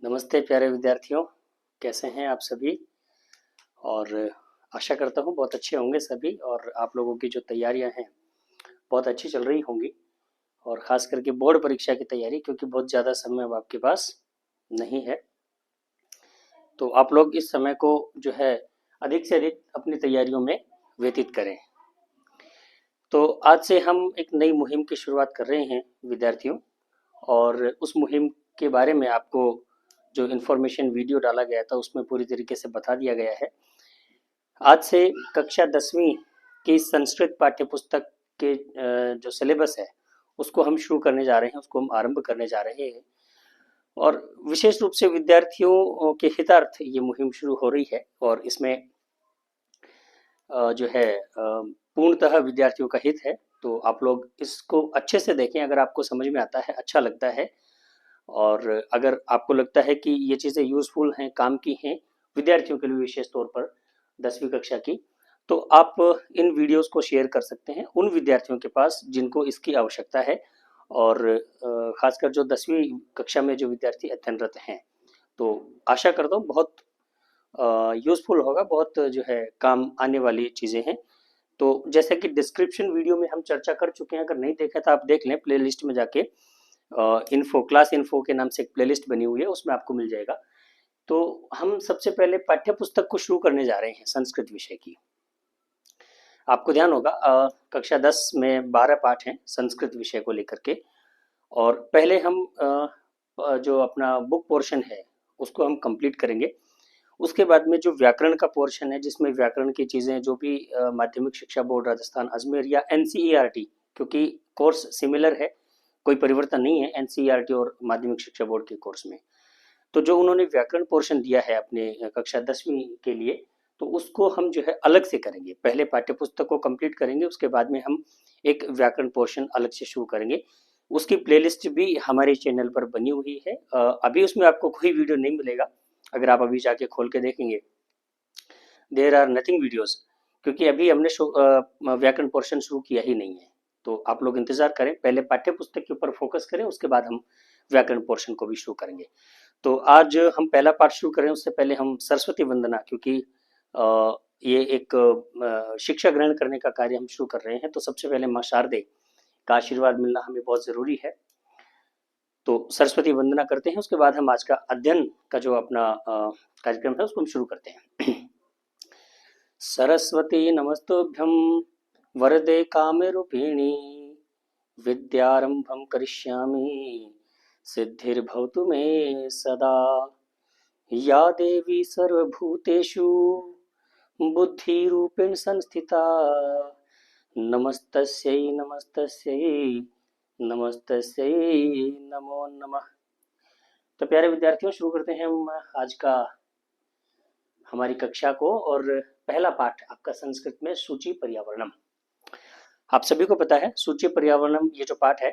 नमस्ते प्यारे विद्यार्थियों, कैसे हैं आप सभी। और आशा करता हूँ बहुत अच्छे होंगे सभी और आप लोगों की जो तैयारियां हैं बहुत अच्छी चल रही होंगी। और ख़ास करके बोर्ड परीक्षा की तैयारी, क्योंकि बहुत ज़्यादा समय अब आपके पास नहीं है, तो आप लोग इस समय को जो है अधिक से अधिक अपनी तैयारियों में व्यतीत करें। तो आज से हम एक नई मुहिम की शुरुआत कर रहे हैं विद्यार्थियों, और उस मुहिम के बारे में आपको जो इन्फॉर्मेशन वीडियो डाला गया था उसमें पूरी तरीके से बता दिया गया है। आज से कक्षा 10वीं की संस्कृत पाठ्य पुस्तक के जो सिलेबस है उसको हम शुरू करने जा रहे हैं, उसको हम आरंभ करने जा रहे हैं। और विशेष रूप से विद्यार्थियों के हितार्थ ये मुहिम शुरू हो रही है, और इसमें जो है पूर्णतः विद्यार्थियों का हित है। तो आप लोग इसको अच्छे से देखें, अगर आपको समझ में आता है, अच्छा लगता है, और अगर आपको लगता है कि ये चीज़ें यूज़फुल हैं, काम की हैं विद्यार्थियों के लिए, विशेष तौर पर 10वीं कक्षा की, तो आप इन वीडियोस को शेयर कर सकते हैं उन विद्यार्थियों के पास जिनको इसकी आवश्यकता है। और खासकर जो 10वीं कक्षा में जो विद्यार्थी अध्ययनरत हैं, तो आशा करता हूँ बहुत यूज़फुल होगा, बहुत जो है काम आने वाली चीज़ें हैं। तो जैसे कि डिस्क्रिप्शन वीडियो में हम चर्चा कर चुके हैं, अगर नहीं देखा तो आप देख लें, प्लेलिस्ट में जाके इन्फो, क्लास इन्फो के नाम से एक प्लेलिस्ट बनी हुई है, उसमें आपको मिल जाएगा। तो हम सबसे पहले पाठ्य पुस्तक को शुरू करने जा रहे हैं संस्कृत विषय की। आपको ध्यान होगा कक्षा 10 में 12 पाठ हैं संस्कृत विषय को लेकर के। और पहले हम जो अपना बुक पोर्शन है उसको हम कंप्लीट करेंगे। उसके बाद में जो व्याकरण का पोर्शन है, जिसमें व्याकरण की चीज़ें जो भी माध्यमिक शिक्षा बोर्ड राजस्थान अजमेर या एनसीईआरटी, क्योंकि कोर्स सिमिलर है, कोई परिवर्तन नहीं है एनसीईआरटी और माध्यमिक शिक्षा बोर्ड के कोर्स में। तो जो उन्होंने व्याकरण पोर्शन दिया है अपने कक्षा 10वीं के लिए, तो उसको हम जो है अलग से करेंगे। पहले पाठ्य पुस्तक को कंप्लीट करेंगे, उसके बाद में हम एक व्याकरण पोर्शन अलग से शुरू करेंगे। उसकी प्लेलिस्ट भी हमारे चैनल पर बनी हुई है। अभी उसमें आपको कोई वीडियो नहीं मिलेगा, अगर आप अभी जाके खोल के देखेंगे देर आर नथिंग वीडियोस, क्योंकि अभी हमने व्याकरण पोर्शन शुरू किया ही नहीं है। तो आप लोग इंतजार करें, पहले पाठ्य पुस्तक के ऊपर फोकस करें, उसके बाद हम व्याकरण पोर्शन को भी शुरू करेंगे। तो आज हम पहला पाठ शुरू करें उससे पहले हम सरस्वती वंदना, क्योंकि ये एक शिक्षा ग्रहण करने का कार्य हम शुरू कर रहे हैं, तो सबसे पहले माँ शारदे का आशीर्वाद मिलना हमें बहुत ज़रूरी है। तो सरस्वती वंदना करते हैं, उसके बाद हम आज का अध्ययन का जो अपना कार्यक्रम है उसको हम शुरू करते हैं। सरस्वती नमस्तुभ्यं वरदे कामरूपिणी, विद्यारंभं करिष्यामि सिद्धिर्भवतु मे सदा। या देवी सर्वभूतेषु बुद्धिरूपेण संस्थिता, नमस्तस्यै नमस्तस्यै नमस्तस्यै नमो नमः। तो प्यारे विद्यार्थियों, शुरू करते हैं हम आज का हमारी कक्षा को। और पहला पाठ आपका संस्कृत में सूची पर्यावरणम। आप सभी को पता है सूची पर्यावरणम ये जो पाठ है,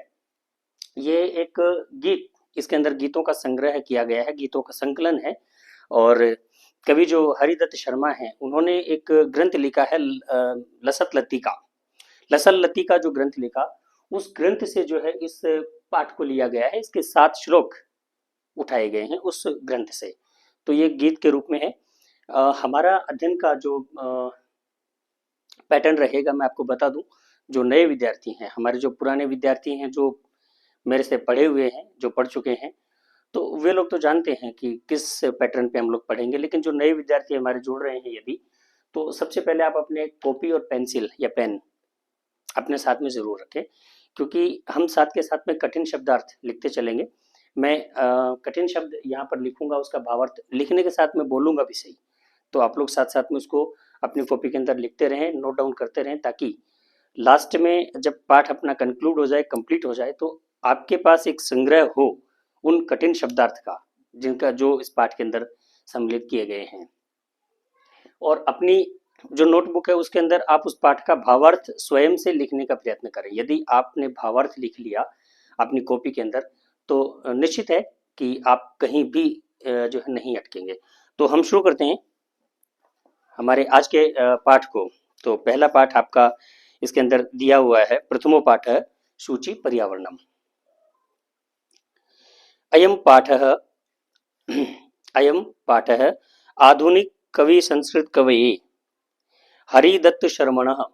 ये एक गीत, इसके अंदर गीतों का संग्रह किया गया है, गीतों का संकलन है। और कवि जो हरिदत्त शर्मा हैं, उन्होंने एक ग्रंथ लिखा है लसत लतिका। लसल लतिका जो ग्रंथ लिखा, उस ग्रंथ से जो है इस पाठ को लिया गया है। इसके 7 श्लोक उठाए गए हैं उस ग्रंथ से। तो ये गीत के रूप में है। हमारा अध्ययन का जो पैटर्न रहेगा, मैं आपको बता दूं, जो नए विद्यार्थी हैं, हमारे जो पुराने विद्यार्थी हैं, जो मेरे से पढ़े हुए हैं, जो पढ़ चुके हैं, तो वे लोग तो जानते हैं कि किस पैटर्न पे हम लोग पढ़ेंगे। लेकिन जो नए विद्यार्थी हमारे जुड़ रहे हैं यदि, तो सबसे पहले आप अपने कॉपी और पेंसिल या पेन अपने साथ में ज़रूर रखें, क्योंकि हम साथ के साथ में कठिन शब्दार्थ लिखते चलेंगे। मैं कठिन शब्द यहाँ पर लिखूंगा, उसका भावार्थ लिखने के साथ में बोलूँगा भी सही, तो आप लोग साथ साथ में उसको अपनी कॉपी के अंदर लिखते रहें, नोट डाउन करते रहें, ताकि लास्ट में जब पाठ अपना कंक्लूड हो जाए, कंप्लीट हो जाए, तो आपके पास एक संग्रह हो उन कठिन शब्दार्थ का, जिनका जो इस पाठ के अंदर सम्मिलित किए गए हैं। और अपनी जो नोटबुक है उसके अंदर आप उस पाठ का भावार्थ स्वयं से लिखने का प्रयत्न करें। यदि आपने भावार्थ लिख लिया अपनी कॉपी के अंदर, तो निश्चित है कि आप कहीं भी जो है नहीं अटकेंगे। तो हम शुरू करते हैं हमारे आज के पाठ को। तो पहला पाठ आपका इसके अंदर दिया हुआ है, प्रथमो पाठ है सूची पर्यावरणम। अयम पाठः अयं पाठः आधुनिक कवि संस्कृत कवये हरिदत्त शर्मणः,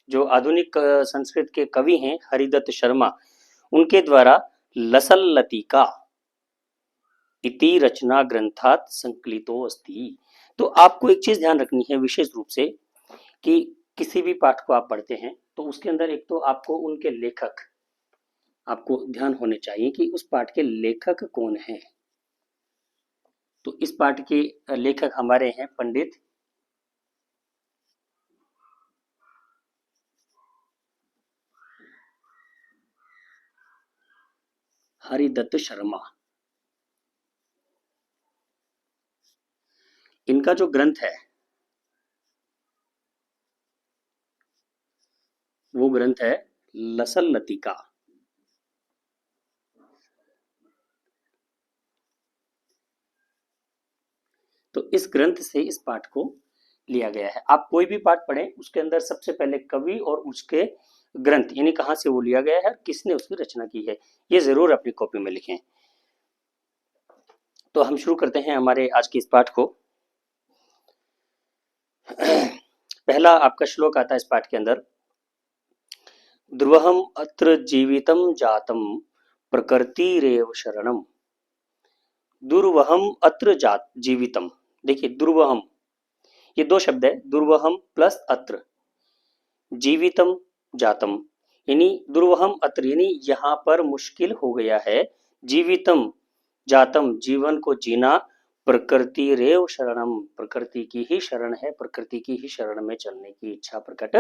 जो आधुनिक संस्कृत के कवि हैं हरिदत्त शर्मा, उनके द्वारा लसल लतिका इति रचना ग्रंथात संकलितो अस्ति। तो आपको एक चीज ध्यान रखनी है विशेष रूप से कि किसी भी पाठ को आप पढ़ते हैं तो उसके अंदर एक तो आपको उनके लेखक, आपको ध्यान होने चाहिए कि उस पाठ के लेखक कौन है। तो इस पाठ के लेखक हमारे हैं पंडित हरिदत्त शर्मा। इनका जो ग्रंथ है वो ग्रंथ है लसल लतिका। तो इस ग्रंथ से इस पाठ को लिया गया है। आप कोई भी पाठ पढ़ें उसके अंदर सबसे पहले कवि और उसके ग्रंथ यानी कहाँ से वो लिया गया है, किसने उसकी रचना की है, ये जरूर अपनी कॉपी में लिखें। तो हम शुरू करते हैं हमारे आज के इस पाठ को। पहला आपका श्लोक आता है इस पाठ के अंदर, ध्रुवहम अत्र जीवितम जातम प्रकृतिरेव शरणम। दुर्वहम अत्र जात जीवितम, देखिए दुर्वहम ये दो शब्द है, दुर्वहम प्लस अत्र, जीवितम जातम यानी दुर्वहम अत्र यानी यहाँ पर मुश्किल हो गया है, जीवितम जातम जीवन को जीना, प्रकृति रेव शरणम प्रकृति की ही शरण है, प्रकृति की ही शरण में चलने की इच्छा प्रकट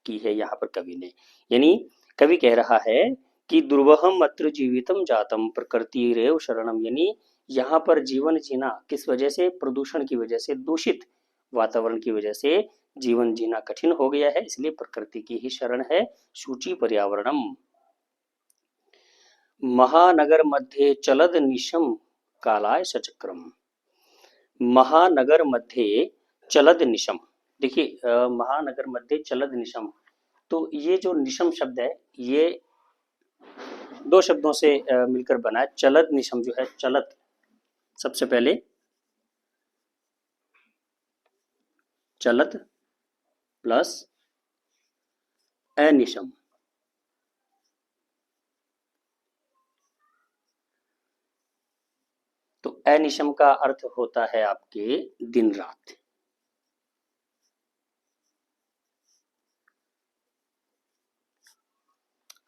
की है यहाँ पर कवि ने। यानी कवि कह रहा है कि दुर्वहम अत्र जीवितम जातम प्रकृति रेव शरणम, यानी यहाँ पर जीवन जीना किस वजह से, प्रदूषण की वजह से, दूषित वातावरण की वजह से जीवन जीना कठिन हो गया है, इसलिए प्रकृति की ही शरण है, शुचि पर्यावरणम। महानगर मध्ये चलद निशम कालाय सचक्रम, महानगर मध्ये चलद निशम, देखिए महानगर मध्ये चलद निशम, तो ये जो निशम शब्द है ये दो शब्दों से मिलकर बना है। चलद निशम जो है, चलत सबसे पहले चलत प्लस अनिशम, तो अनिशम का अर्थ होता है आपके दिन रात।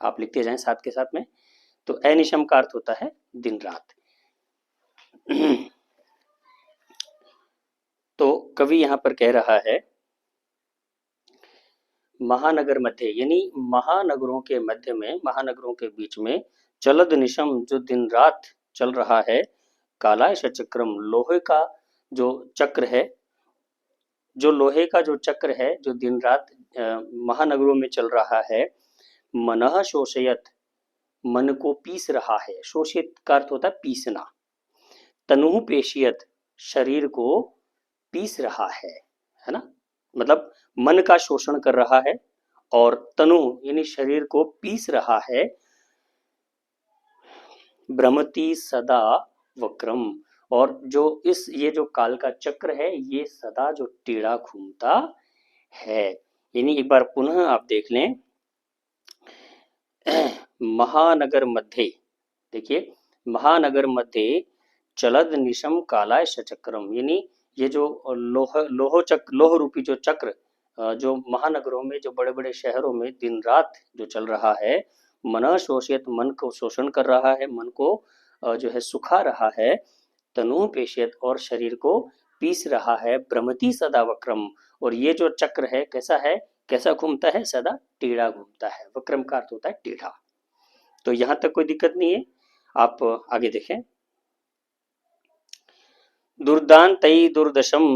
आप लिखते जाएं साथ के साथ में, तो अनिशम का अर्थ होता है दिन रात। तो कवि यहां पर कह रहा है महानगर मध्य यानी महानगरों के मध्य में, महानगरों के बीच में, चलद निशम जो दिन रात चल रहा है, कालाय चक्रम लोहे का जो चक्र है, जो लोहे का जो चक्र है जो दिन रात महानगरों में चल रहा है, मनः शोषयत मन को पीस रहा है, शोषित का अर्थ होता है पीसना, तनु पेशियत शरीर को पीस रहा है ना, मतलब मन का शोषण कर रहा है और तनु यानी शरीर को पीस रहा है, भ्रमति सदा वक्रम, और जो इस ये जो काल का चक्र है ये सदा जो टेढ़ा घूमता है। यानी एक बार पुनः आप देख लें, महानगर मध्य, देखिए महानगर मध्य चलद निशम कालाय चक्रम, यानी ये जो लोह रूपी जो चक्र जो महानगरों में, जो बड़े बड़े शहरों में दिन रात जो चल रहा है, मन शोषित मन को शोषण कर रहा है, मन को जो है सुखा रहा है, तनु पेशियत और शरीर को पीस रहा है, भ्रमति सदा वक्रम, और ये जो चक्र है कैसा है, कैसा घूमता है, सदा टेढ़ा घूमता है, वक्रम का अर्थ होता है टेढ़ा। तो यहां तक कोई दिक्कत नहीं है, आप आगे देखें, दुर्दान्तै दुर्दशम,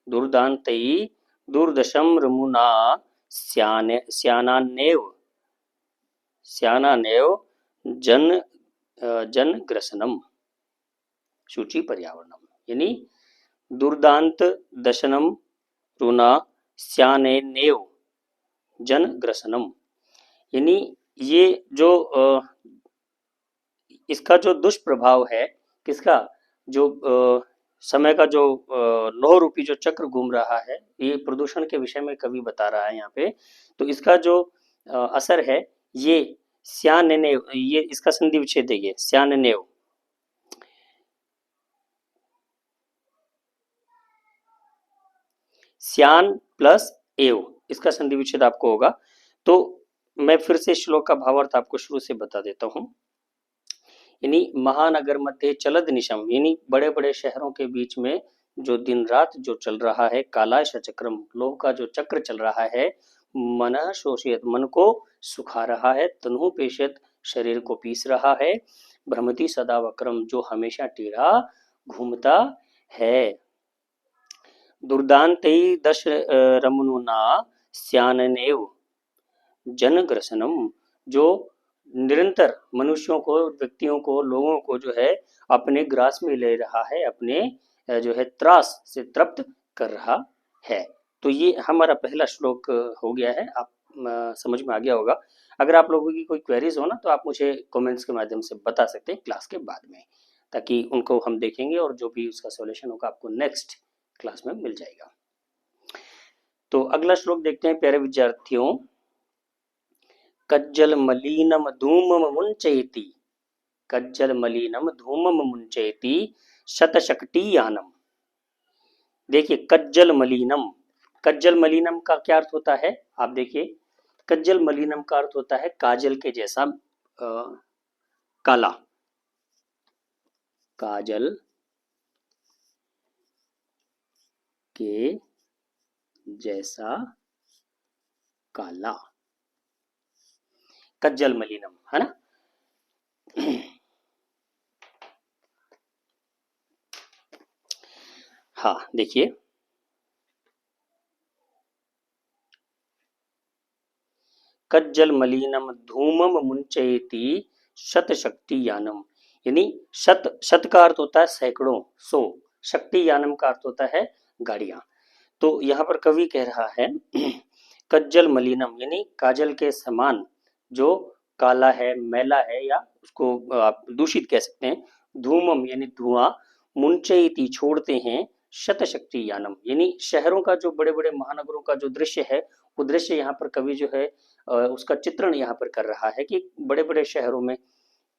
दुर्दान्तै दुर्दशम रमुना स्यानान्नेव स्यानानेव जन जनग्रसनम शुचि पर्यावरणम, यानी दुर्दांत दशनम रुना स्यानेनेव जनग्रसनम, यानी ये जो इसका जो दुष्प्रभाव है, किसका, जो समय का जो लौह रूपी जो चक्र घूम रहा है, ये प्रदूषण के विषय में कवि बता रहा है यहाँ पे। तो इसका जो असर है, ये स्यानेनेव, ये इसका संधि विच्छेद है, ये स्यानेनेव। स्यान प्लस एव, इसका संधि विच्छेद आपको होगा। तो मैं फिर से श्लोक का भावार्थ आपको शुरू से बता देता हूँ। यानी महानगर मध्य चलद निशम, यानी बड़े बड़े शहरों के बीच में जो दिन रात जो चल रहा है, कालाश चक्रम, लोह का जो चक्र चल रहा है, मन शोषित, मन को सुखा रहा है, तनु पेशत, शरीर को पीस रहा है, भ्रमति सदा वक्रम, जो हमेशा टेढ़ा घूमता है, दुर्दांत दश रमनुना स्याननेव जनग्रसनम, जो निरंतर मनुष्यों को, व्यक्तियों को, लोगों को जो है अपने ग्रास में ले रहा है, अपने जो है त्रास से तृप्त कर रहा है। तो ये हमारा पहला श्लोक हो गया है। आप समझ में आ गया होगा। अगर आप लोगों की कोई क्वेरीज हो ना, तो आप मुझे कमेंट्स के माध्यम से बता सकते हैं क्लास के बाद में, ताकि उनको हम देखेंगे और जो भी उसका सॉल्यूशन होगा आपको नेक्स्ट क्लास में मिल जाएगा। तो अगला श्लोक देखते हैं प्यारे विद्यार्थियों। कज्जल मलिनम धूमम मुंचयति, कज्जल मलिनम धूमम मुंचयति शतशक्तियानम। देखिए कज्जल मलिनम, कज्जल मलिनम का क्या अर्थ होता है, आप देखिए कज्जल मलिनम का अर्थ होता है काजल के जैसा काला, काजल के जैसा काला, कज्जल मलिनम, है ना। हाँ देखिए, कज्जल मलिनम धूमम मुंचयति शतशक्ति यानम, यानी शत, शत का अर्थ होता है सैकड़ों, सौ, शक्ति यानम का अर्थ होता है गाड़ियां। तो यहाँ पर कवि कह रहा है कज्जल मलिनम, यानी काजल के समान जो काला है, मैला है, या उसको आप दूषित कह सकते हैं। धूमम यानी धुआं, मुंचयति छोड़ते हैं, शतशक्ति यानम, यानी शहरों का जो बड़े बड़े महानगरों का जो दृश्य है, वो दृश्य यहाँ पर कवि जो है उसका चित्रण यहाँ पर कर रहा है कि बड़े बड़े शहरों में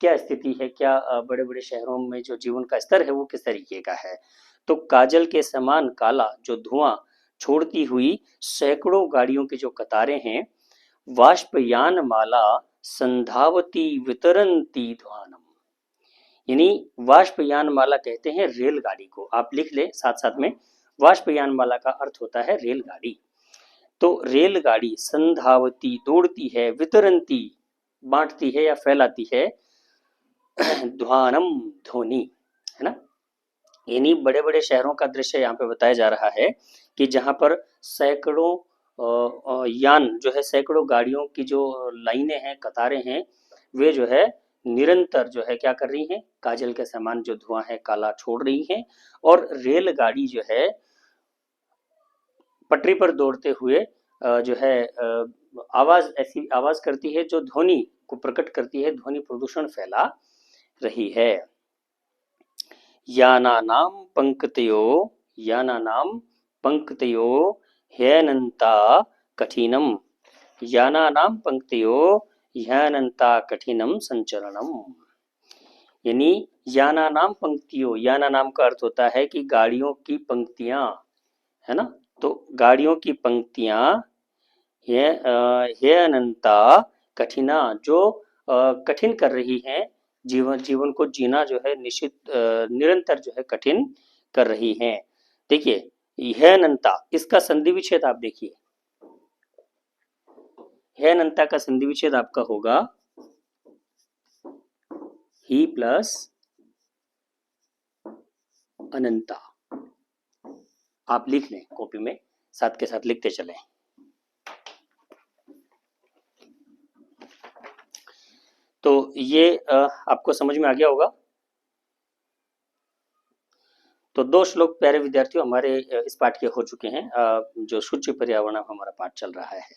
क्या स्थिति है, क्या बड़े बड़े शहरों में जो जीवन का स्तर है वो किस तरीके का है। तो काजल के समान काला जो धुआं छोड़ती हुई सैकड़ों गाड़ियों की जो कतारें हैं, वाष्पयान माला संधावती वितरंती ध्वानम, यानी वाष्पयान माला कहते हैं रेलगाड़ी को, आप लिख ले साथ साथ में। वाष्पयान माला का अर्थ होता है रेलगाड़ी। तो रेलगाड़ी संधावती दौड़ती है, वितरंती बांटती है या फैलाती है, ध्वानम ध्वनि, है ना। यानी बड़े बड़े शहरों का दृश्य यहाँ पे बताया जा रहा है कि जहाँ पर सैकड़ों यान जो है, सैकड़ों गाड़ियों की जो लाइनें हैं, कतारें हैं, वे जो है निरंतर जो है क्या कर रही हैं, काजल के समान जो धुआं है काला छोड़ रही हैं। और रेलगाड़ी जो है पटरी पर दौड़ते हुए जो है आवाज, ऐसी आवाज करती है जो ध्वनि को प्रकट करती है, ध्वनि प्रदूषण फैला रही है। यानानां पंक्तयो, यानानां पंक्तयो ह्यनन्ता कठिनम, यानानां पंक्तयो ह्यनन्ता कठिनम संचरणम, यानी यानानाम पंक्तियों, यानानाम का अर्थ होता है कि गाड़ियों की पंक्तियां, है ना। तो गाड़ियों की पंक्तियां हे अनंता कठिना, जो कठिन कर रही हैं, जीवन जीवन को जीना जो है निश्चित निरंतर जो है कठिन कर रही हैं। देखिए यह अनंता, इसका संधि विच्छेद आप देखिए, हे अनंता का संधि विच्छेद आपका होगा ही प्लस अनंता। आप लिख लें कॉपी में, साथ के साथ लिखते चलें। तो ये आपको समझ में आ गया होगा। तो दो श्लोक प्यारे विद्यार्थियों हमारे इस पाठ के हो चुके हैं, जो शुचि पर्यावरण हमारा पाठ चल रहा है।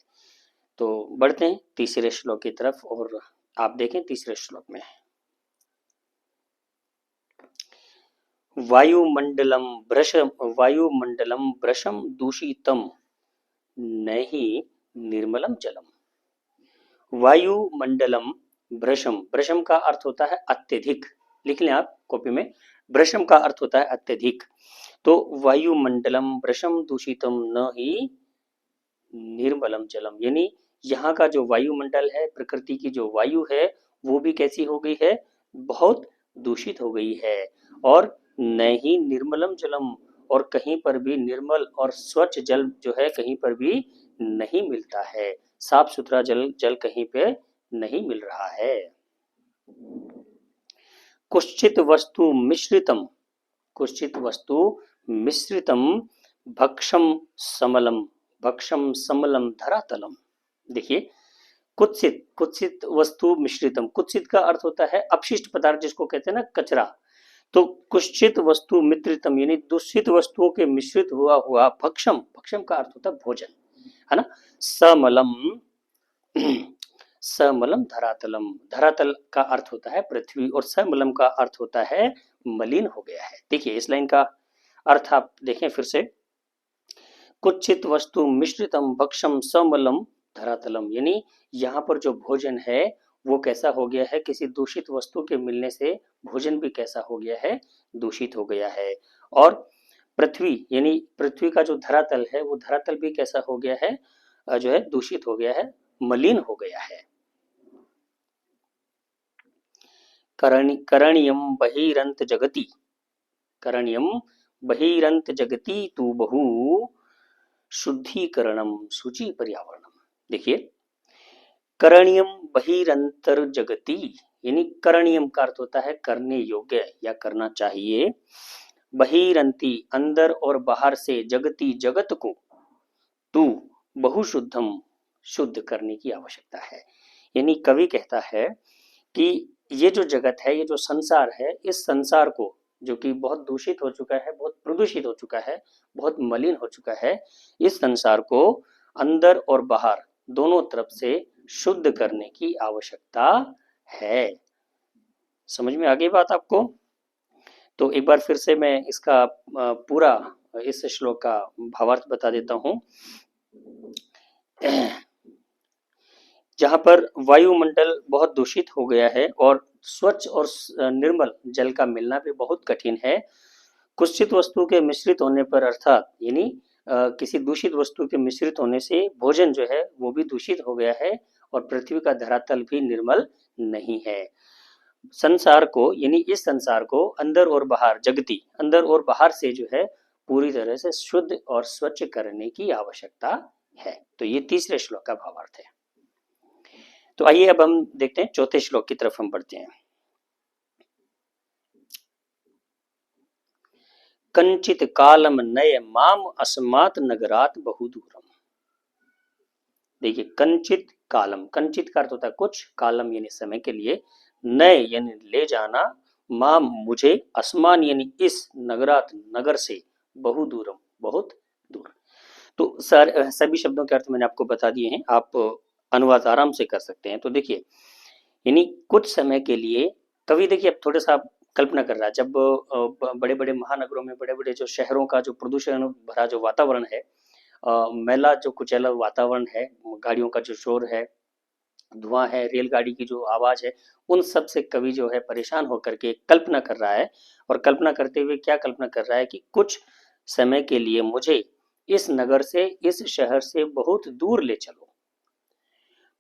तो बढ़ते हैं तीसरे श्लोक की तरफ, और आप देखें तीसरे श्लोक में वायुमंडलम भ्रशम वायुमंडलम भ्रशम दूषितम नहीं निर्मलम जलम। वायुमंडलम भ्रशम, भ्रशम का अर्थ होता है अत्यधिक, लिख लें आप कॉपी में, भ्रशम का अर्थ होता है अत्यधिक। तो वायुमंडलम भ्रशम दूषितम न ही निर्मलम जलम, यानी यहाँ का जो वायुमंडल है, प्रकृति की जो वायु है, वो भी कैसी हो गई है, बहुत दूषित हो गई है। और न ही निर्मलम जलम, और कहीं पर भी निर्मल और स्वच्छ जल जो है कहीं पर भी नहीं मिलता है, साफ सुथरा जल जल कहीं पे नहीं मिल रहा है। कुश्चित वस्तु मिश्रितम, कुश्चित वस्तु मिश्रितम भक्षम समलम, भक्षम समलम धरातलम। देखिए, कुत्सित, कुत्सित वस्तु मिश्रितम, कुत्सित का अर्थ होता है अपशिष्ट पदार्थ, जिसको कहते हैं ना कचरा। तो कुश्चित वस्तु मिश्रितम यानी दूषित वस्तुओं के मिश्रित हुआ हुआ भक्षम, भक्षम का अर्थ होता है भोजन, है ना। समलम, समलम धरातलम, धरातल का अर्थ होता है पृथ्वी, और समलम का अर्थ होता है मलिन हो गया है। देखिए इस लाइन का अर्थ आप देखें फिर से, कुचित वस्तु मिश्रितम भक्षम समलम धरातलम, यानी यहाँ पर जो भोजन है वो कैसा हो गया है, किसी दूषित वस्तु के मिलने से भोजन भी कैसा हो गया है, दूषित हो गया है। और पृथ्वी यानी पृथ्वी का जो धरातल है वो धरातल भी कैसा हो गया है, जो है दूषित हो गया है, मलिन हो गया है। करणीयम बहिरंत जगति, करणीयम बहिरंत जगति तु बहु शुद्धिकरणम शुचि पर्यावरणम। देखिए, करणीयम बहिरंतर जगति, यानी करणीयम का अर्थ होता है करने योग्य या करना चाहिए, बहिरंती अंदर और बाहर से, जगति जगत को, तू बहुशुद्धम शुद्ध करने की आवश्यकता है। यानी कवि कहता है कि ये जो जगत है, ये जो संसार है, इस संसार को जो कि बहुत दूषित हो चुका है, बहुत प्रदूषित हो चुका है, बहुत मलिन हो चुका है, इस संसार को अंदर और बाहर दोनों तरफ से शुद्ध करने की आवश्यकता है। समझ में आ गई बात आपको? तो एक बार फिर से मैं इसका पूरा इस श्लोक का भावार्थ बता देता हूं। जहां पर वायुमंडल बहुत दूषित हो गया है और स्वच्छ और निर्मल जल का मिलना भी बहुत कठिन है, कुत्सित वस्तु के मिश्रित होने पर, अर्थात यानी किसी दूषित वस्तु के मिश्रित होने से भोजन जो है वो भी दूषित हो गया है, और पृथ्वी का धरातल भी निर्मल नहीं है। संसार को यानी इस संसार को अंदर और बाहर, जगती अंदर और बाहर से जो है पूरी तरह से शुद्ध और स्वच्छ करने की आवश्यकता है। तो ये तीसरे श्लोक का भावार्थ है। तो आइए अब हम देखते हैं चौथे श्लोक की तरफ हम बढ़ते हैं। कंचित कालम नय माम अस्मात् नगरात बहुदूरम। देखिए, कंचित कालम, कंचित का अर्थ होता है कुछ, कालम यानी समय के लिए, नय यानी ले जाना, माम मुझे, अस्मान यानी इस, नगरात नगर से, बहुदूरम बहुत दूर। तो सभी शब्दों के अर्थ मैंने आपको बता दिए हैं, आप अनुवाद आराम से कर सकते हैं। तो देखिए, यानी कुछ समय के लिए, कवि देखिए अब थोड़ा सा कल्पना कर रहा है, जब बड़े बड़े महानगरों में, बड़े बड़े जो शहरों का जो प्रदूषण भरा जो वातावरण है, मैला जो कुचैला वातावरण है, गाड़ियों का जो शोर है, धुआं है, रेलगाड़ी की जो आवाज है, उन सब से कवि जो है परेशान होकर के कल्पना कर रहा है। और कल्पना करते हुए क्या कल्पना कर रहा है कि कुछ समय के लिए मुझे इस नगर से, इस शहर से बहुत दूर ले चलो।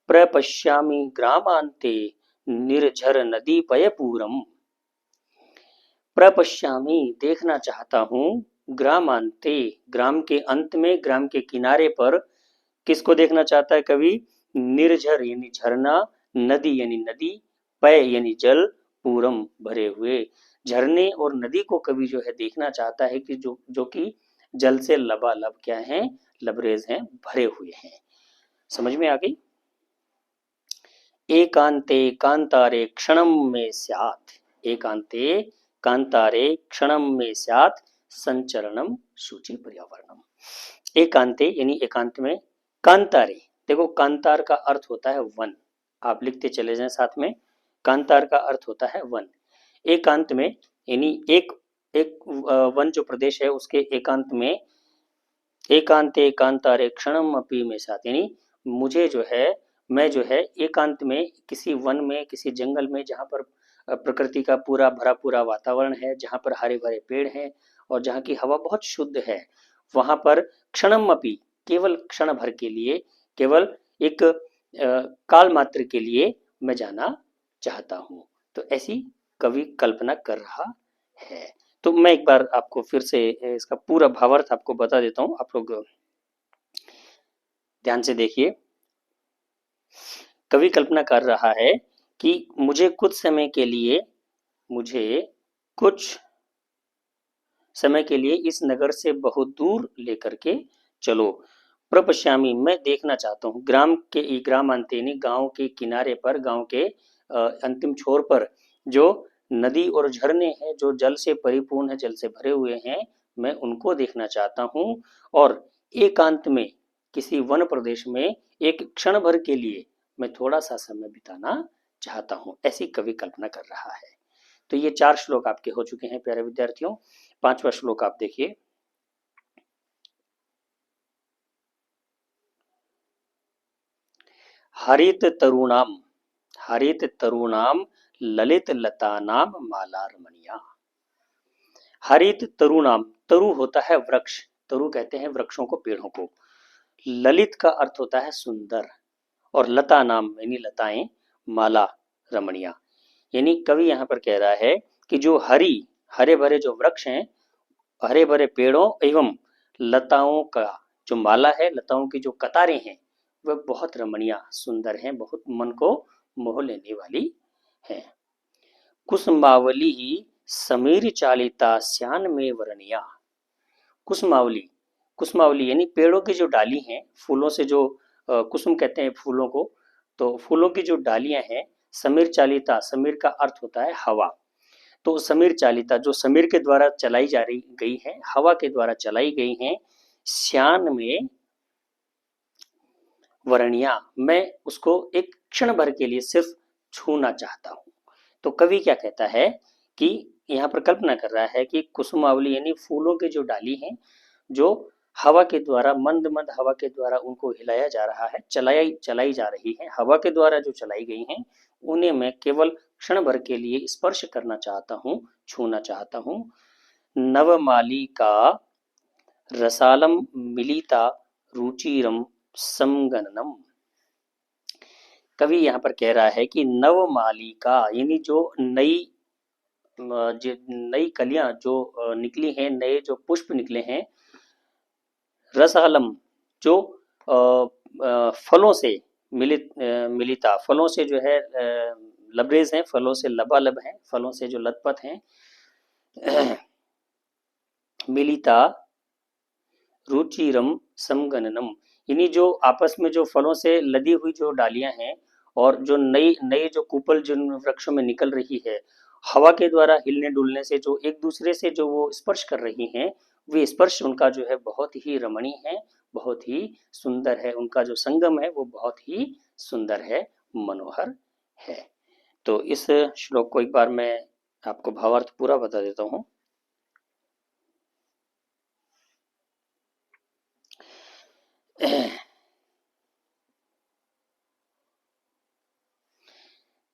प्रपश्यामि ग्रामांते निर्झर नदी पयपूरम, प्रपश्यामि देखना चाहता हूं, ग्रामांते ग्राम के अंत में, ग्राम के किनारे पर, किसको देखना चाहता है कवि, निर्झर यानी झरना, नदी यानी नदी, पय यानी जल, पूरम भरे हुए, झरने और नदी को कवि जो है देखना चाहता है कि जो कि जल से लबालब क्या है, लबरेज हैं, भरे हुए हैं। समझ में आ गई? एकांते कांतारे क्षणम में स्यात्, एकांते कांतारे क्षणम में स्यात् संचरणम शुचि पर्यावरणम। एकांते यानी एकांत में, कांतारे, देखो कांतार का अर्थ होता है वन, आप लिखते चले जाएं साथ में, कांतार का अर्थ होता है वन। एकांत में यानी एक एक वन जो प्रदेश है उसके एकांत में, एकांते एकांतारे क्षणम अपि में साथ, यानी मुझे जो है, मैं जो है एकांत में किसी वन में, किसी जंगल में, जहाँ पर प्रकृति का पूरा भरा पूरा वातावरण है, जहाँ पर हरे भरे पेड़ हैं और जहाँ की हवा बहुत शुद्ध है, वहां पर क्षणम अपि, केवल क्षण भर के लिए, केवल एक काल मात्र के लिए मैं जाना चाहता हूँ। तो ऐसी कवि कल्पना कर रहा है। तो मैं एक बार आपको फिर से इसका पूरा भावार्थ आपको बता देता हूँ, आप लोग ध्यान से देखिए। कवि कल्पना कर रहा है कि मुझे कुछ समय के लिए इस नगर से बहुत दूर लेकर के चलो। प्रपश्यामी, मैं देखना चाहता हूँ, ग्राम अंतेनी, गांव के किनारे पर, गांव के अंतिम छोर पर जो नदी और झरने हैं, जो जल से परिपूर्ण है, जल से भरे हुए हैं, मैं उनको देखना चाहता हूँ। और एकांत में किसी वन प्रदेश में एक क्षण भर के लिए मैं थोड़ा सा समय बिताना चाहता हूँ, ऐसी कवि कल्पना कर रहा है। तो ये 4 श्लोक आपके हो चुके हैं प्यारे विद्यार्थियों। 5वां श्लोक आप देखिए। हरित तरुणाम, हरित तरुणाम ललित लतानाम माला रमणीया। हरित तरुणाम, तरु होता है वृक्ष, तरु कहते हैं वृक्षों को, पेड़ों को। ललित का अर्थ होता है सुंदर, और लता नाम यानी लताएं, माला रमणीया, यानी कवि यहाँ पर कह रहा है कि जो हरे भरे जो वृक्ष हैं, हरे भरे पेड़ों एवं लताओं का जो माला है, लताओं की जो कतारें हैं, वह बहुत रमणीय सुंदर हैं, बहुत मन को मोह लेने वाली हैं। कुसुमावली समीर चालिता श्यान में वर्णिया। कुसुमावली, कुसुमावली यानी पेड़ों की जो डाली हैं, फूलों से जो कुसुम कहते हैं फूलों को, तो फूलों की जो डालियां हैं, समीर चालिता, समीर का अर्थ होता है हवा, तो समीर चालिता जो समीर के द्वारा चलाई जा रही गई है, हवा के द्वारा चलाई गई हैं, श्यान में वर्णिया, मैं उसको एक क्षण भर के लिए सिर्फ छूना चाहता हूँ। तो कवि क्या कहता है कि यहाँ पर कल्पना कर रहा है कि कुसुमावली यानी फूलों की जो डाली हैं, जो हवा के द्वारा, मंद मंद हवा के द्वारा उनको हिलाया जा रहा है, चलाई जा रही है, हवा के द्वारा जो चलाई गई हैं, उन्हें मैं केवल क्षण भर के लिए स्पर्श करना चाहता हूँ, छूना चाहता हूँ। नवमाली का रसालम मिलिता रुचिरम समगननम। कवि यहाँ पर कह रहा है कि नवमालिका यानी जो नई कलियां जो निकली हैं, नए जो पुष्प निकले हैं, रसालम जो फलों से मिलिता, फलों से जो है लबरेज हैं, फलों से लबालब हैं, फलों से जो लथपथ हैं, मिलिता रुचिरम समगननम, यानी जो आपस में जो फलों से लदी हुई जो डालियां हैं, और जो नई नई जो कुपल जिन वृक्षों में निकल रही है, हवा के द्वारा हिलने डुलने से जो एक दूसरे से जो वो स्पर्श कर रही हैं, वे स्पर्श उनका जो है बहुत ही रमणीय है, बहुत ही सुंदर है, उनका जो संगम है वो बहुत ही सुंदर है, मनोहर है। तो इस श्लोक को एक बार मैं आपको भावार्थ पूरा बता देता हूँ।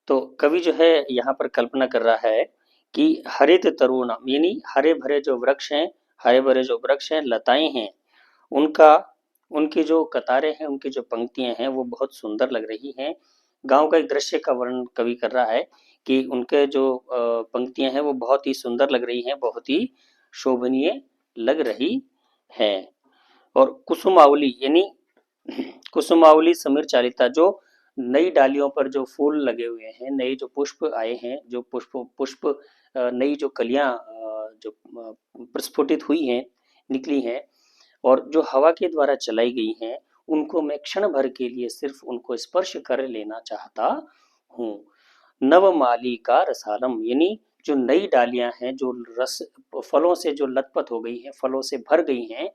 तो कवि जो है यहाँ पर कल्पना कर रहा है कि हरित तरुणाम यानी हरे भरे जो वृक्ष हैं, हरे भरे जो वृक्ष हैं, लताएं हैं, उनका, उनकी जो कतारें हैं, उनकी जो पंक्तियां हैं, वो बहुत सुंदर लग रही हैं। गांव का एक दृश्य का वर्णन कवि कर रहा है कि उनके जो पंक्तियां हैं वो बहुत ही सुंदर लग रही हैं, बहुत ही शोभनीय लग रही है। और कुसुमावली यानी कुसुमावली समीर चालिता, जो नई डालियों पर जो फूल लगे हुए हैं, नए जो पुष्प आए हैं, जो पुष्प पुष्प नई जो कलियां जो प्रस्फुटित हुई हैं, निकली हैं, और जो हवा के द्वारा चलाई गई हैं, उनको मैं क्षण भर के लिए सिर्फ उनको स्पर्श कर लेना चाहता हूँ। नवमाली का रसालम यानी जो नई डालियां हैं, जो रस फलों से जो लथपथ हो गई हैं, फलों से भर गई हैं,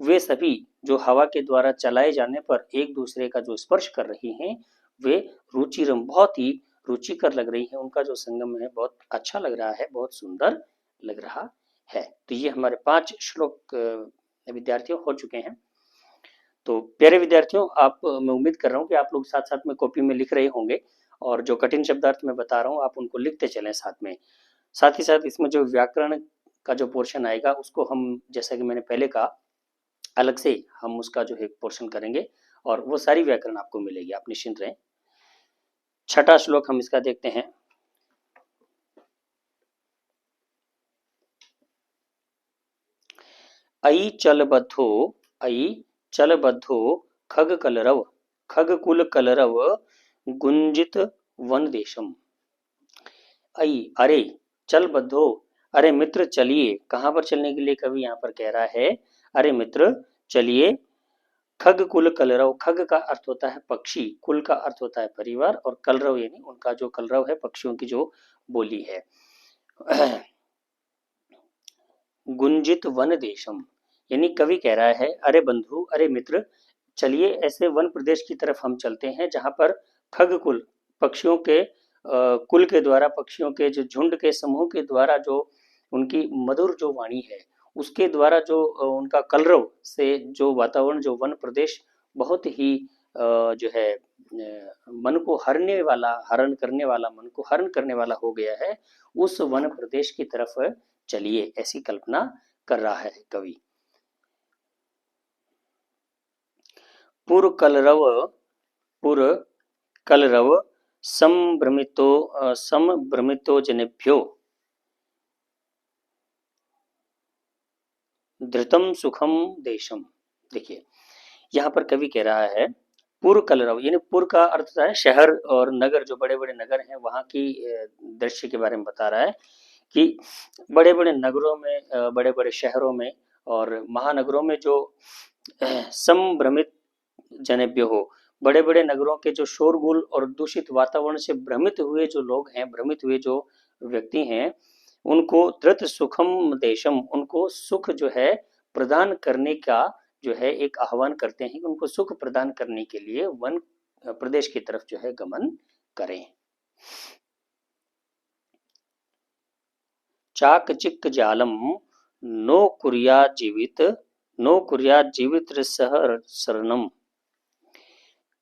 वे सभी जो हवा के द्वारा चलाए जाने पर एक दूसरे का जो स्पर्श कर रही हैं, वे रुचिरम बहुत ही रुचिकर लग रही हैं, उनका जो संगम है बहुत अच्छा लग रहा है, बहुत सुंदर लग रहा है। तो ये हमारे 5 श्लोक विद्यार्थियों हो चुके हैं। तो प्यारे विद्यार्थियों, आप मैं उम्मीद कर रहा हूँ कि आप लोग साथ साथ में कॉपी में लिख रहे होंगे, और जो कठिन शब्दार्थ मैं बता रहा हूँ आप उनको लिखते चलें साथ में। साथ ही साथ इसमें जो व्याकरण का जो पोर्शन आएगा उसको हम, जैसा कि मैंने पहले कहा, अलग से हम उसका जो है पोर्शन करेंगे, और वो सारी व्याकरण आपको मिलेगी, आप निश्चिंत रहें। छठा श्लोक हम इसका देखते हैं। अयि चलबद्धो, अयि चलबद्धो खग कलरव, खग कुल कलरव गुंजित वन देशम। अयि अरे, चल बद्धो, अरे मित्र चलिए। कहाँ पर चलने के लिए कवि यहाँ पर कह रहा है? अरे मित्र चलिए। खग कुल कलरव, खग का अर्थ होता है पक्षी, कुल का अर्थ होता है परिवार, और कलरव यानी उनका जो कलरव है, पक्षियों की जो बोली है। गुंजित वन देशम, यानी कवि कह रहा है अरे बंधु, अरे मित्र, चलिए ऐसे वन प्रदेश की तरफ हम चलते हैं जहां पर खग कुल, पक्षियों के कुल के द्वारा, पक्षियों के जो झुंड के समूह के द्वारा जो उनकी मधुर जो वाणी है, उसके द्वारा जो उनका कलरव से जो वातावरण, जो वन प्रदेश बहुत ही जो है मन को हरने वाला, हरण करने वाला, मन को हरण करने वाला हो गया है, उस वन प्रदेश की तरफ चलिए, ऐसी कल्पना कर रहा है कवि। पुर कलरव, पुर कलरव संभ्रमितो जनेभ्यो धृतम सुखम देशम। देखिए यहाँ पर कवि कह रहा है पुर कलरव, यानी पुर का अर्थ होता है शहर और नगर, जो बड़े बड़े नगर हैं वहां की दृश्य के बारे में बता रहा है कि बड़े बड़े नगरों में, बड़े बड़े शहरों में और महानगरों में जो संभ्रमित जनेभ्य हो, बड़े बड़े नगरों के जो शोरगुल और दूषित वातावरण से भ्रमित हुए जो लोग हैं, भ्रमित हुए जो व्यक्ति हैं, उनको धृत सुखम देशम, उनको सुख जो है प्रदान करने का जो है एक आह्वान करते हैं कि उनको सुख प्रदान करने के लिए वन प्रदेश की तरफ जो है गमन करें। चाक चिक जालम नो कुर्या जीवित, नो कुर्या जीवित शरणम।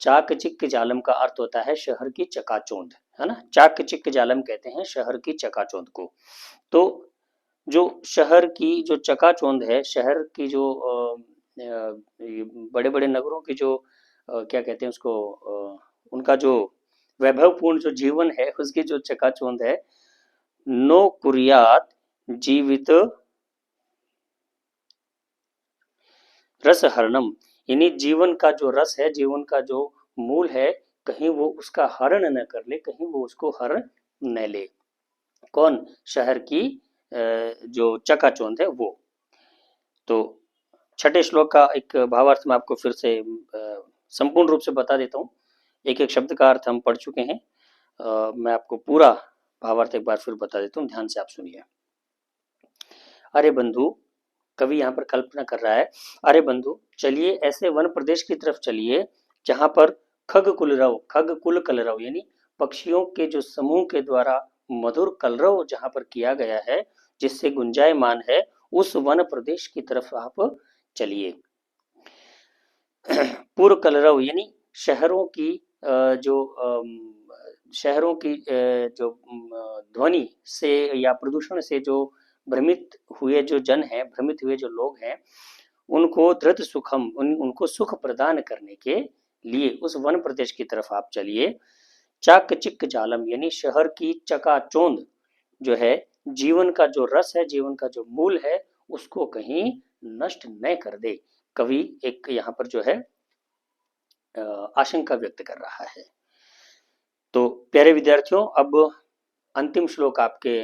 चाक चिक जालम का अर्थ होता है शहर की चकाचौंध, है ना। चाक चिक जालम कहते हैं शहर की चकाचौंध को। तो जो शहर की जो चकाचौंध है, शहर की जो बड़े बड़े नगरों की जो क्या कहते हैं उसको, उनका जो वैभवपूर्ण जो जीवन है, उसकी जो चकाचौंध है, नो कुर्यात जीवित रस हरणम, यानी जीवन का जो रस है, जीवन का जो मूल है, कहीं वो उसका हरण न कर ले, कहीं वो उसको हरण न ले। कौन? शहर की जो चकाचौंध है वो। तो छठे श्लोक का एक भावार्थ मैं आपको फिर से संपूर्ण रूप से बता देता हूँ। एक एक शब्द का अर्थ हम पढ़ चुके हैं, मैं आपको पूरा भावार्थ एक बार फिर बता देता हूँ, ध्यान से आप सुनिए। अरे बंधु, कवि यहाँ पर कल्पना कर रहा है, अरे बंधु चलिए ऐसे वन प्रदेश की तरफ चलिए जहां पर खग कुलरव, खग कुल कलरव यानी पक्षियों के जो समूह के द्वारा मधुर कलरव जहां पर किया गया है, जिससे गुंजायमान है, उस वन प्रदेश की तरफ आप चलिए। पूर्व कलरव यानी शहरों की जो शहरों की जो ध्वनि से या प्रदूषण से जो भ्रमित हुए जो जन हैं, भ्रमित हुए जो लोग हैं, उनको धृत सुखम, उनको सुख प्रदान करने के लिए उस वन प्रदेश की तरफ आप चलिए। चाक चिक जालम यानी शहर की चकाचौंध जो है, जीवन का जो रस है, जीवन का जो मूल है, उसको कहीं नष्ट न कर दे। कवि एक यहाँ पर जो है आशंका व्यक्त कर रहा है। तो प्यारे विद्यार्थियों, अब अंतिम श्लोक आपके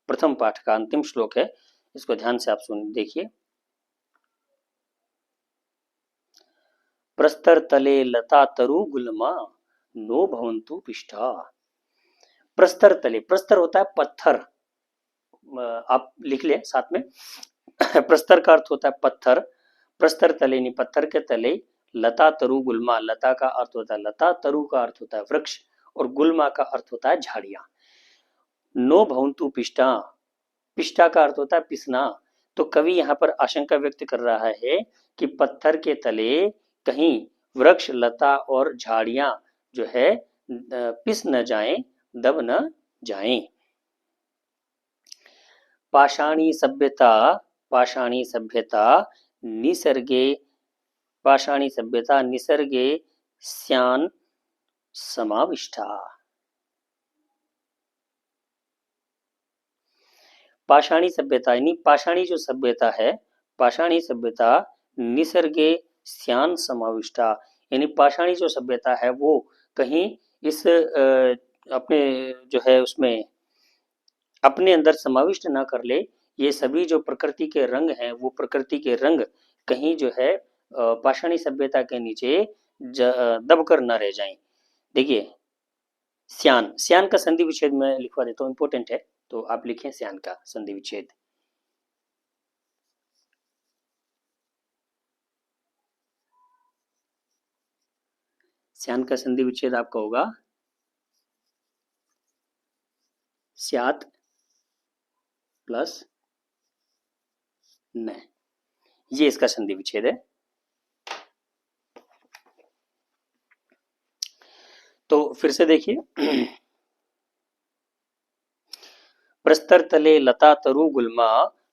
प्रथम पाठ का अंतिम श्लोक है, इसको ध्यान से आप सुन देखिए। प्रस्तर तले लता तरु गुलमा नो भवंतु पिष्ठा। प्रस्तर तले, प्रस्तर होता है पत्थर, आप लिख ले साथ में। प्रस्तर का अर्थ होता है पत्थर, प्रस्तर तले नहीं, पत्थर के तले, लता तरु गुल्मा, लता का अर्थ होता है लता, तरु का अर्थ होता है वृक्ष, और गुल्मा का अर्थ होता है झाड़ियां। नो भवंतु पिष्टा, पिष्टा का अर्थ होता है पिसना। तो कवि यहाँ पर आशंका व्यक्त कर रहा है कि पत्थर के तले कहीं वृक्ष, लता और झाड़ियां जो है पिस न जाएं, दब न जाएं। पाषाणी सभ्यता, पाषाणी सभ्यता निसर्गे, पाषाणी सभ्यता निसर्गे स्यान समाविष्टा। पाषाणी सभ्यता यानी पाषाणी जो सभ्यता है, पाषाणी सभ्यता निसर्गे स्यान समाविष्टा, यानी पाषाणी जो सभ्यता है वो कहीं इस अपने जो है उसमें अपने अंदर समाविष्ट ना कर ले। ये सभी जो प्रकृति के रंग हैं वो प्रकृति के रंग कहीं जो है पाषाणी सभ्यता के नीचे दब कर न रह जाएं। देखिए स्यान, स्यान का संधि विच्छेद में लिखवा देता हूँ, इंपॉर्टेंट है, तो आप लिखें स्यान का संधि विच्छेद। स्यान का संधि विच्छेद आपका होगा स्यात प्लस न, ये इसका संधि विच्छेद है। तो फिर से देखिए प्रस्तर तले लता तरु गुल्मा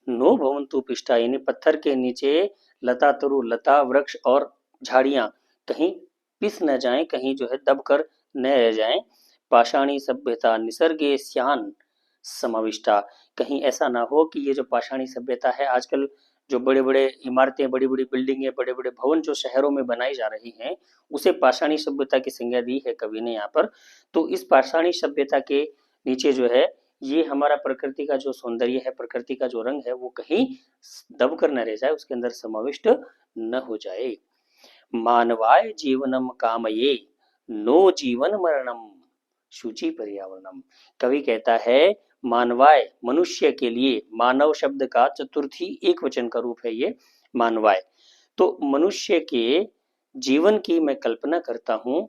नो भवंतु पिष्टा, यानी पत्थर के नीचे लता तरु, लता वृक्ष और झाड़ियां कहीं पिस न जाएं, कहीं जो है दबकर न रह जाएं। पाषाणी सभ्यता निसर्गे स्यान समाविष्टा, कहीं ऐसा ना हो कि ये जो पाषाणी सभ्यता है आजकल जो बड़े बड़े इमारतें, बड़ी बड़ी बिल्डिंगें, बड़े बड़े भवन जो शहरों में बनाई जा रही हैं उसे पाषाणी सभ्यता की संज्ञा दी है कवि ने यहाँ पर। तो इस पाषाणी सभ्यता के नीचे जो है ये हमारा प्रकृति का जो सौंदर्य है, प्रकृति का जो रंग है वो कहीं दब कर न रह जाए, उसके अंदर समाविष्ट न हो जाए। मानवाय जीवनम कामये नो जीवन मरणम शुचि पर्यावरणम, कवि कहता है मानवाय मनुष्य के लिए, मानव शब्द का चतुर्थी एक वचन का रूप है ये मानवाय, तो मनुष्य के जीवन की मैं कल्पना करता हूँ।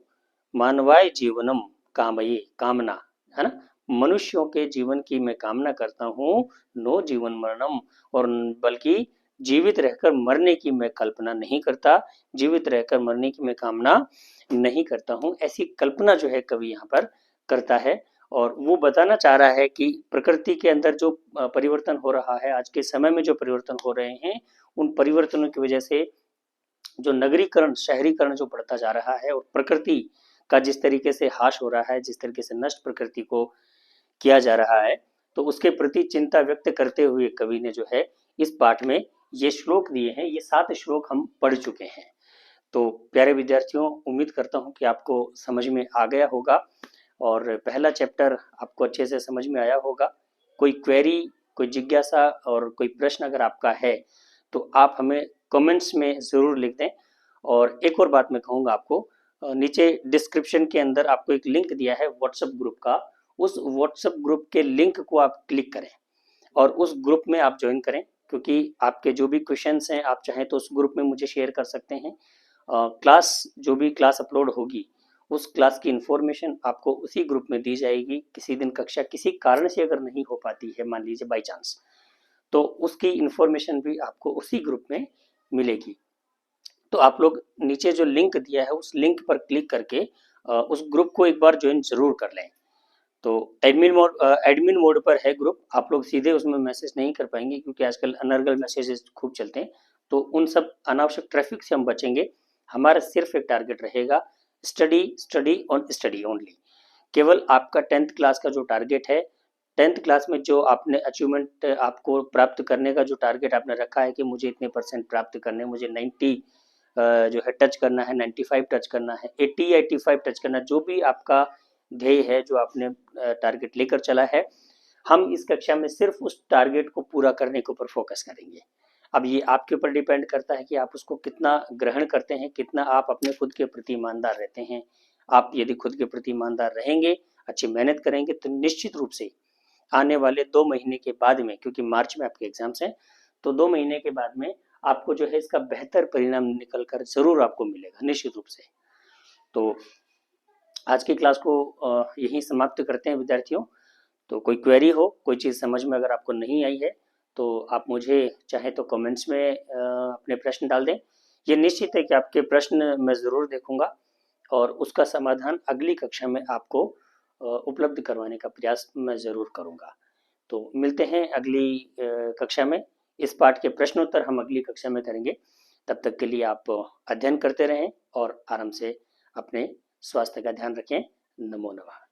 मानवाय जीवनम कामये, कामना है ना, मनुष्यों के जीवन की मैं कामना करता हूँ। नो जीवन मरणम, और बल्कि जीवित रहकर मरने की मैं कल्पना नहीं करता, जीवित रहकर मरने की मैं कामना नहीं करता हूँ। ऐसी कल्पना जो है कवि यहाँ पर करता है और वो बताना चाह रहा है कि प्रकृति के अंदर जो परिवर्तन हो रहा है, आज के समय में जो परिवर्तन हो रहे हैं, उन परिवर्तनों की वजह से जो नगरीकरण, शहरीकरण जो बढ़ता जा रहा है और प्रकृति का जिस तरीके से हाश हो रहा है, जिस तरीके से नष्ट प्रकृति को किया जा रहा है, तो उसके प्रति चिंता व्यक्त करते हुए कवि ने जो है इस पाठ में ये श्लोक दिए हैं। ये 7 श्लोक हम पढ़ चुके हैं। तो प्यारे विद्यार्थियों, उम्मीद करता हूँ कि आपको समझ में आ गया होगा और पहला चैप्टर आपको अच्छे से समझ में आया होगा। कोई क्वेरी, कोई जिज्ञासा और कोई प्रश्न अगर आपका है तो आप हमें कमेंट्स में ज़रूर लिख दें। और एक और बात मैं कहूँगा आपको, नीचे डिस्क्रिप्शन के अंदर आपको एक लिंक दिया है व्हाट्सएप ग्रुप का, उस व्हाट्सएप ग्रुप के लिंक को आप क्लिक करें और उस ग्रुप में आप ज्वाइन करें, क्योंकि आपके जो भी क्वेश्चंस हैं आप चाहें तो उस ग्रुप में मुझे शेयर कर सकते हैं। क्लास जो भी क्लास अपलोड होगी उस क्लास की इन्फॉर्मेशन आपको उसी ग्रुप में दी जाएगी। किसी दिन कक्षा किसी कारण से अगर नहीं हो पाती है, मान लीजिए बाई चांस, तो उसकी इन्फॉर्मेशन भी आपको उसी ग्रुप में मिलेगी। तो आप लोग नीचे जो लिंक दिया है उस लिंक पर क्लिक करके उस ग्रुप को एक बार ज्वाइन जरूर कर लें। तो एडमिन मोड पर है ग्रुप, आप लोग सीधे उसमें मैसेज नहीं कर पाएंगे क्योंकि आजकल अनर्गल मैसेजेस खूब चलते हैं। तो उन सब अनावश्यक ट्रैफिक से हम बचेंगे। हमारा सिर्फ एक टारगेट रहेगा, study study on study only. केवल आपका 10th क्लास का जो टारगेट है, 10th क्लास में जो आपने अचीवमेंट आपको प्राप्त करने का जो टारगेट आपने रखा है कि मुझे इतने परसेंट प्राप्त करने, मुझे 90 जो है टच करना है, 95 टच करना है, 80 या 85 टच करना, जो भी आपका ध्येय है, जो आपने टारगेट लेकर चला है, हम इस कक्षा में सिर्फ उस टारगेट को पूरा करने के ऊपर फोकस करेंगे। अब ये आपके ऊपर डिपेंड करता है कि आप उसको कितना ग्रहण करते हैं, कितना आप अपने खुद के प्रति ईमानदार रहते हैं। आप यदि खुद के प्रति ईमानदार रहेंगे, अच्छी मेहनत करेंगे, तो निश्चित रूप से आने वाले 2 महीने के बाद में, क्योंकि मार्च में आपके एग्जाम्स हैं, तो 2 महीने के बाद में आपको जो है इसका बेहतर परिणाम निकल कर जरूर आपको मिलेगा निश्चित रूप से। तो आज की क्लास को यहीं समाप्त करते हैं विद्यार्थियों। तो कोई क्वेरी हो, कोई चीज़ समझ में अगर आपको नहीं आई है, तो आप मुझे चाहे तो कमेंट्स में अपने प्रश्न डाल दें। ये निश्चित है कि आपके प्रश्न मैं ज़रूर देखूंगा और उसका समाधान अगली कक्षा में आपको उपलब्ध करवाने का प्रयास मैं ज़रूर करूंगा। तो मिलते हैं अगली कक्षा में। इस पाठ के प्रश्नोत्तर हम अगली कक्षा में करेंगे। तब तक के लिए आप अध्ययन करते रहें और आराम से अपने स्वास्थ्य का ध्यान रखें। नमो नमः।